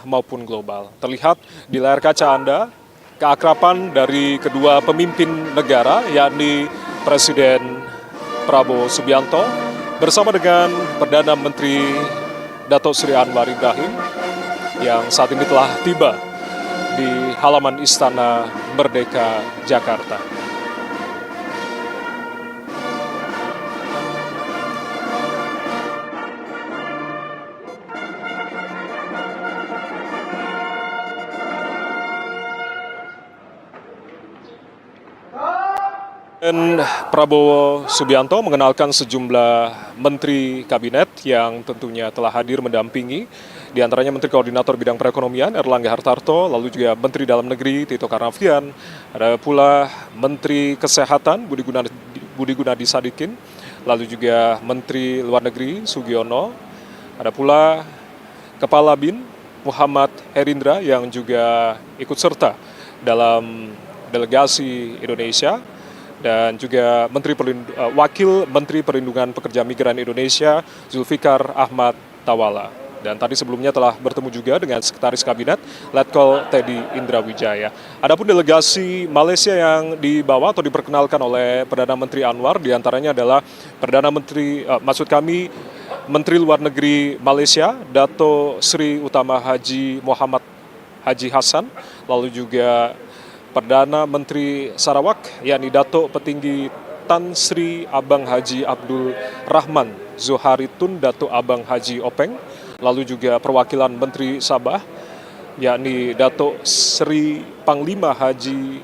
maupun global. Terlihat di layar kaca Anda keakraban dari kedua pemimpin negara, yakni Presiden Prabowo Subianto bersama dengan Perdana Menteri Datuk Seri Anwar Ibrahim yang saat ini telah tiba di halaman Istana Merdeka, Jakarta. Dan Prabowo Subianto mengenalkan sejumlah menteri kabinet yang tentunya telah hadir mendampingi, di antaranya Menteri Koordinator Bidang Perekonomian Erlangga Hartarto, lalu juga Menteri Dalam Negeri Tito Karnavian, ada pula Menteri Kesehatan Budi Gunadi Sadikin, lalu juga Menteri Luar Negeri Sugiono, ada pula Kepala BIN Muhammad Herindra yang juga ikut serta dalam delegasi Indonesia, dan juga Wakil Menteri Perlindungan Pekerja Migran Indonesia Zulfikar Ahmad Tawala. Dan tadi sebelumnya telah bertemu juga dengan Sekretaris Kabinet Letkol Teddy Indrawijaya. Adapun delegasi Malaysia yang dibawa atau diperkenalkan oleh Perdana Menteri Anwar, diantaranya adalah Menteri Luar Negeri Malaysia Dato Sri Utama Haji Muhammad Haji Hassan, lalu juga Perdana Menteri Sarawak, yakni Datuk Petinggi Tan Sri Abang Haji Abdul Rahman Zoharitun Datuk Abang Haji Openg, lalu juga perwakilan Menteri Sabah, yakni Datuk Sri Panglima Haji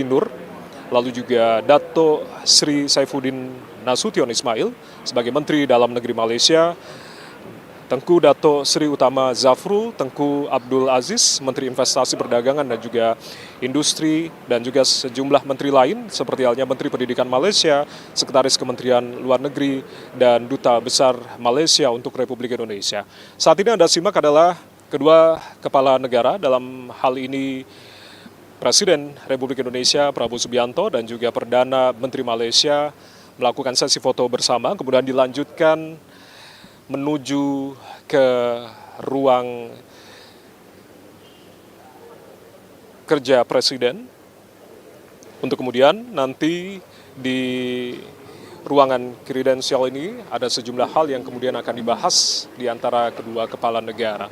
Nur, lalu juga Datuk Sri Saifuddin Nasution Ismail sebagai Menteri Dalam Negeri Malaysia, Tengku Datuk Sri Utama Zafrul, Tengku Abdul Aziz, Menteri Investasi Perdagangan dan juga Industri, dan juga sejumlah menteri lain seperti halnya Menteri Pendidikan Malaysia, Sekretaris Kementerian Luar Negeri, dan Duta Besar Malaysia untuk Republik Indonesia. Saat ini Anda simak adalah kedua kepala negara, dalam hal ini Presiden Republik Indonesia Prabowo Subianto dan juga Perdana Menteri Malaysia melakukan sesi foto bersama, kemudian dilanjutkan menuju ke ruang kerja Presiden untuk kemudian nanti di ruangan kredensial ini ada sejumlah hal yang kemudian akan dibahas di antara kedua kepala negara,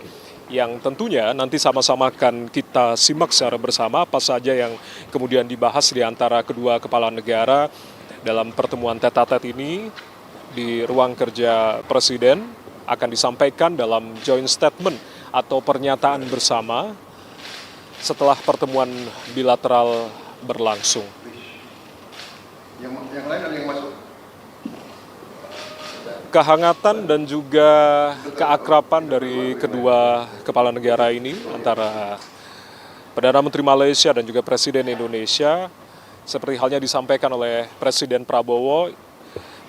yang tentunya nanti sama-sama akan kita simak secara bersama apa saja yang kemudian dibahas di antara kedua kepala negara dalam pertemuan tete-a-tete ini. Di ruang kerja Presiden akan disampaikan dalam joint statement atau pernyataan bersama setelah pertemuan bilateral berlangsung. Yang lain ada yang masuk. Kehangatan dan juga keakraban dari kedua kepala negara ini antara Perdana Menteri Malaysia dan juga Presiden Indonesia, seperti halnya disampaikan oleh Presiden Prabowo,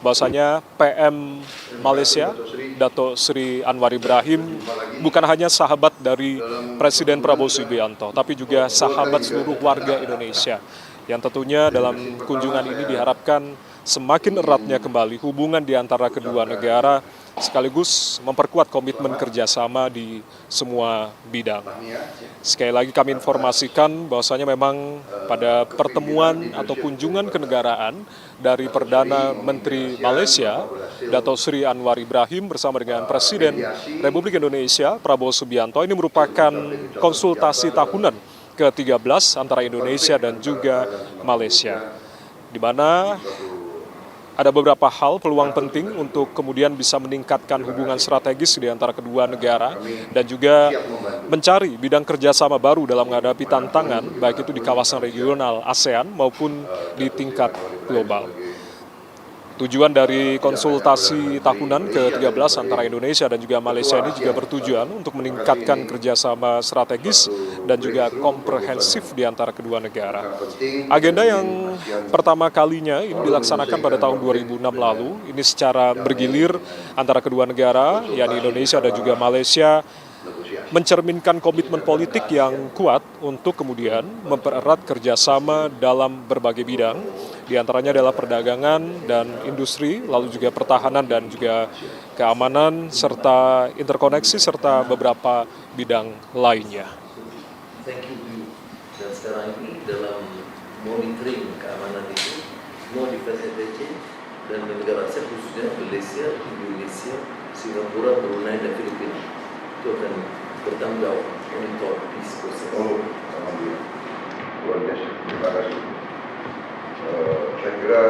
bahwasanya PM Malaysia Datuk Seri Anwar Ibrahim bukan hanya sahabat dari Presiden Prabowo Subianto, tapi juga sahabat seluruh warga Indonesia, yang tentunya dalam kunjungan ini diharapkan semakin eratnya kembali hubungan di antara kedua negara, sekaligus memperkuat komitmen kerjasama di semua bidang. Sekali lagi kami informasikan bahwasanya memang pada pertemuan atau kunjungan kenegaraan dari Perdana Menteri Malaysia Datuk Seri Anwar Ibrahim bersama dengan Presiden Republik Indonesia Prabowo Subianto ini merupakan konsultasi tahunan ke-13 antara Indonesia dan juga Malaysia, di mana ada beberapa hal peluang penting untuk kemudian bisa meningkatkan hubungan strategis di antara kedua negara dan juga mencari bidang kerjasama baru dalam menghadapi tantangan baik itu di kawasan regional ASEAN maupun di tingkat global. Tujuan dari konsultasi tahunan ke-13 antara Indonesia dan juga Malaysia ini juga bertujuan untuk meningkatkan kerjasama strategis dan juga komprehensif di antara kedua negara. Agenda yang pertama kalinya ini dilaksanakan pada tahun 2006 lalu, ini secara bergilir antara kedua negara, yakni Indonesia dan juga Malaysia, mencerminkan komitmen politik yang kuat untuk kemudian mempererat kerjasama dalam berbagai bidang, di antaranya adalah perdagangan dan industri, lalu juga pertahanan dan juga keamanan, serta interkoneksi, serta beberapa bidang lainnya. Thank you. Dan sekarang ini dalam monitoring keamanan itu, semua defense agency dan negara Asia khususnya Malaysia, Indonesia, Singapura, Brunei, dan Filipina itu akan bertanggung jawab monitor peace process. Oh, alhamdulillah. Luar biasa. Terima kasih. Saya kira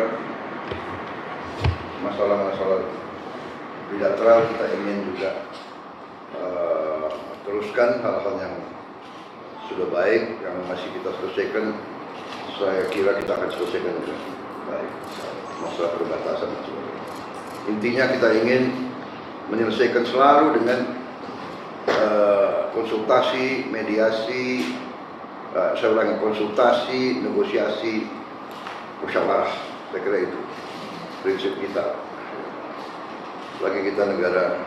masalah-masalah bilateral kita ingin juga teruskan hal-hal yang sudah baik, yang masih kita selesaikan. Saya kira kita akan selesaikan dengan baik masalah perbatasan. Intinya kita ingin menyelesaikan selalu dengan konsultasi, mediasi, saya ulangi, konsultasi, negosiasi, musyawarah. Saya kira itu prinsip kita. Lagi kita negara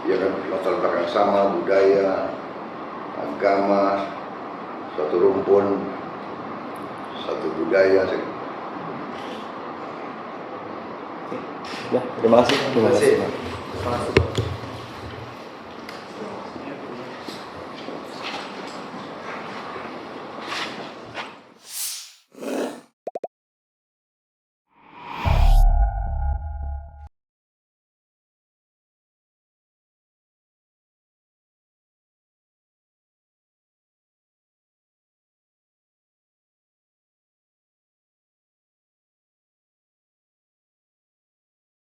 yang latar belakang sama, budaya, agama, satu rumpun, satu budaya. Ya, terima kasih. Terima kasih.